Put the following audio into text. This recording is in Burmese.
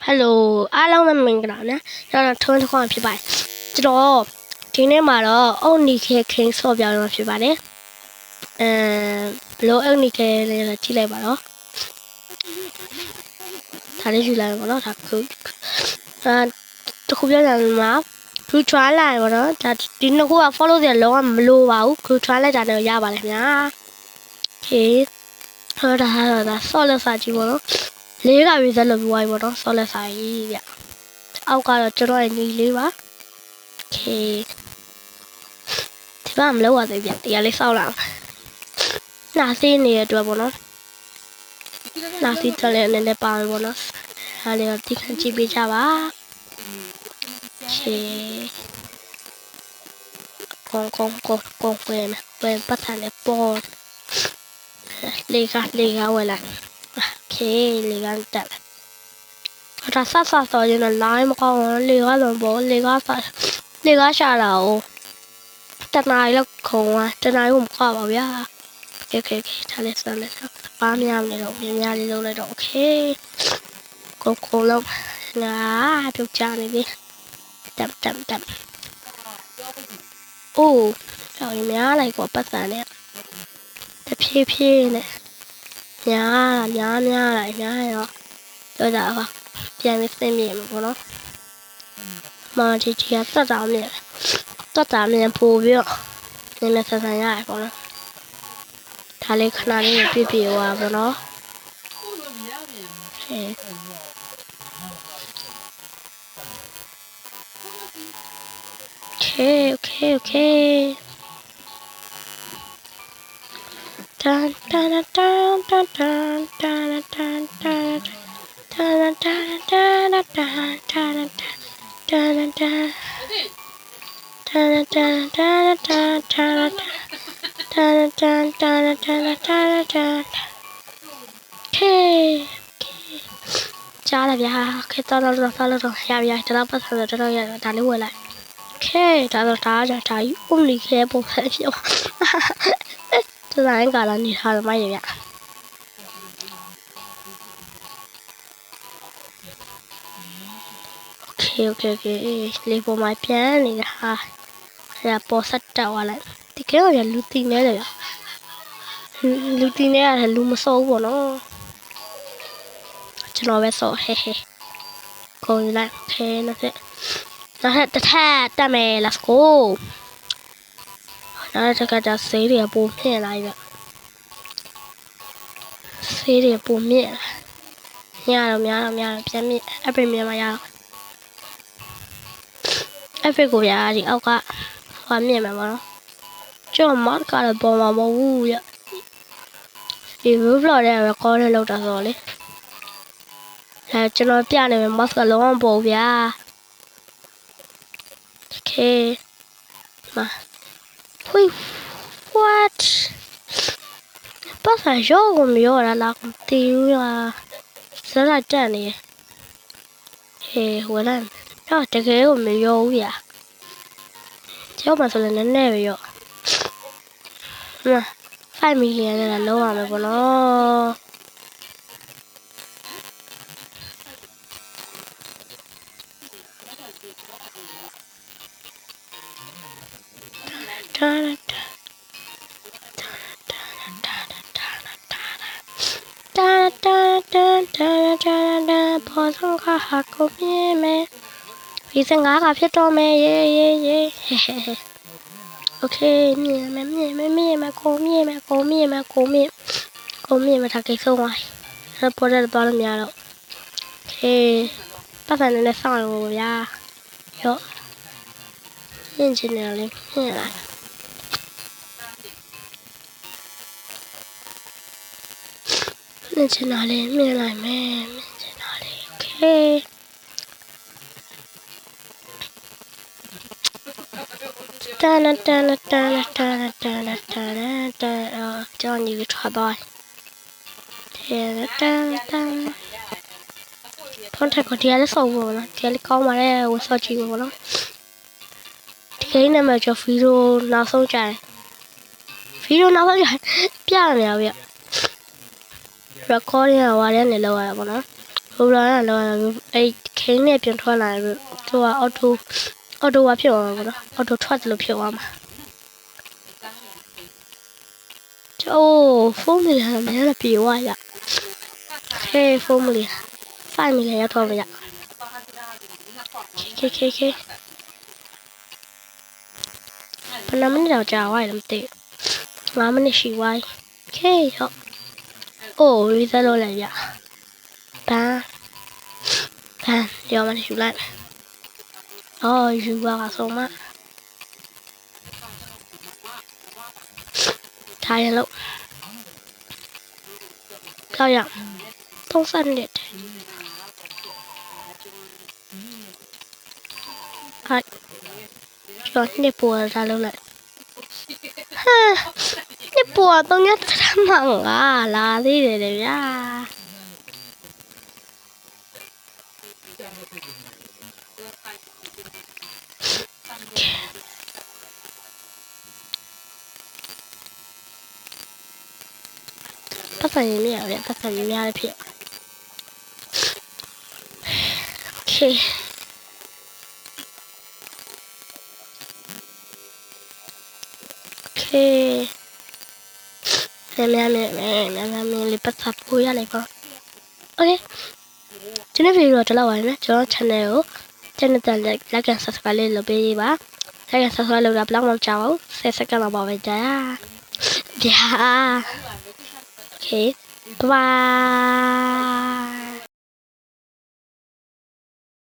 Hello အားလုံးပဲမင်္ဂလာနဲ့ကျွန်တော်ထွန်းထွန်းဖြစ်ပါတယ်ကျွန်တော်ဒီနေ့မှာတော့အုတ်နီခဲခင်းဆော့ပြရမှာဖြစ်ပါတယ်ဘလို့အုတ်နီခဲလေးကြည့်လိုက်ပါတော့ဒါလေးယူလိုက်ပါတော့ဒါခုတခုပြောကြမှာခု try လိုက်ပါတော့ဒါဒီနှစ်ခုက follow တယ်လုံးဝမလိုပါဘူးခု try လိုက်တာလည်းရပါတယ်ခင်ဗျာ okay ဟောဒါဆော့လက်စာကြည့်ပါတော့လေးက result လုပ်ပြီးသွားပြီပေါ့နော်ဆော့လက်စာကြီးဗျအောက်ကတော့ကျွန်တော်ရဲ့ညီလေးပါ okay ဒီမှာမလုပ်ရသေးဗျတရားလေးစောက်လာနာစီးနေတဲ့အတွက်ပေါ့နော်နာစီးတလည်းနည်းနည်းပါပြီပေါ့နော်ဒါလေးတော့တိခန့်ကြည့်ပေးကြပါ okay ကောင်းဝင်ပတ်ထားတဲ့ပေါ်လေးကဝယ်လိုက်okay လေးကတက်လာဒါဆက်ဆော်ရင်လည်း line မကောင်းဘူးလေးကလုံးပေါ်လေးကရှာတာ哦တနားရီလောက်ခုံသွားတနားရီကိုမခွာပါဗျာ okay ဒါလေးစမ်းလိုက်ပါများနေတော့များလေးလုပ်လိုက်တော့ okay ကိုလုံးငါပြုတ်ချနေပြီတက်အိုးတော်ရများလိုက်ကွာပတ်စံနဲ့တဖြည်းဖြည်းနဲ့များလိုက်ရောတော့ဒါပါပြန်ပြီးသိမြင်မှာပေါ့နော်မာတီကတက်တာမြင်ပို့ပြီးတော့နည်းနည်းဆန်ရတယ်ပေါ့နော်ဒါလေးခဏလေးပြည့်သွားပေါ့နော်okay dunကြားလာဗျာခေတ္တတော့ရဗျာတလောက်ပတ်ဆက်တော့ရဒါလေးဝယ်လိုက်ခဲဒါကြီးအုံးလေးခဲပုံစံဖြစ်သွားဒီဇိုင်းကလည်းနေထားမှရဗျokay လေးပေါ်မှာပြန်နေတာဟာအဲ့ဒါပေါ်ဆက်တက်သွားလိုက်ဒီကဲတော့လူတီနေတယ်ဗျလူတီနေရတယ်လူမစောဘူးပေါ့နော်ကျွန်တော်ပဲစောဟဲကိုယူလိုက်ခဲနောက်တစ်ထပ်တက်မယ် let's go နောက်တစ်ခါကျဆေးတွေပုံမြင့်လာပြီဆေးတွေပုံမြင့်များတော့ပြန်မြင့်အဖေမြင်မှာရတော့အဖေကိုဗျာဒီအောက်ကဟောမြင့်မှာပေါ့နော်ကျွန်တော်မတ်ကတော့ပေါ်မှာမဟုတ်ဘူးရဒီ vlog နဲ့ record လုပ်တာဆိုတော့လေကျွန်တော်ပြနေမယ် mask ကလုံးဝမပေါ်ဗျာ okay มา what ပတ်စံရောကိုမရောတာလားမသိဘူးလားစလိုက်တက်နေဝလာတော့တကယ်ကိုမရောဘူးဗျာကျောင်းမှာဆိုလည်းနည်းနည်းပဲရော5 million နဲ့လုံးဝမယ်ပေါ့နော်ပေါ်ဆောင်ခါကိုမြင်မယ်ဒီစငါးကဖြစ်တော့မယ်ယေokay မြင်မယ်ကိုမြင်မယ်ထားကိဆုံးသွားတယ်ပေါ်တယ်သွားလို့မရတော့ okay ပတ်စံနဲ့စောင့်ရဗျာရောမြင်ချင်တယ်လေမြင်လိုက်မြင်ချင်တာလေးမြင်လိုက်မယ်okay တန်ကြောင်းကြီးထွက်သွားထွန်းထက်ကိုတရားလေးစောက်ဖို့နော်တရားလေးကောင်းပါလေဝတ်စောက်ကြည့်ဖို့နော်ဒီကိန်းနဲ့မှကျော်ဗီဒီယိုနောက်ဆုံးကြတယ်ပြနေရဗျ recording ကဝါရဲနေလောက်ရတာပေါ့နော် ဘလာကတော့အဲ့ခင်းနဲ့ပြန်ထွက်လာတယ်သူကအော်တိုကဖြစ်သွားမှာပေါ့နော်အော်တိုထွက်တယ်လို့ဖြစ်သွားမှာโอ้ဖုန်းလေးလည်းမရပြေဝရဟေးဖုန်းလေးဖိုင်လေးရောက်တော့မရခေဘယ်နှမိနစ်တော့ကြာသွားတယ်မသိ5မိနစ်ရှိသွားခေဟုတ်အိုးရီဇက်လို့လည်းရဘန်ရောမနေယူလိုက်အော်ယူပါဆုံးမထားရလို့ကြောက်ရ30နှစ်ဟိုက်ကျော်နှစ်ပေါ်လာလို့လိုက်ဟာနှစ်ပေါ်တော့ညတမန်ကလာသေးတယ်ဗျာပတ်စံရင်းရရပတ်စံရင်းရဖြစ်โอเคမြန်လေးပတ်သက်ဖို့ရလိုက်ပါโอเคဒီနေ့ဗီဒီယိုတော့လောက်ပါမယ်ကျွန်တော် channel ကို like and subscribe လေးလုပ်ပေးပါ like and subscribe လုပ်တာဘယ်လောက်မှမကြာဘူး10 second လောက်ပါပဲကြာဗျာ Okay, bye.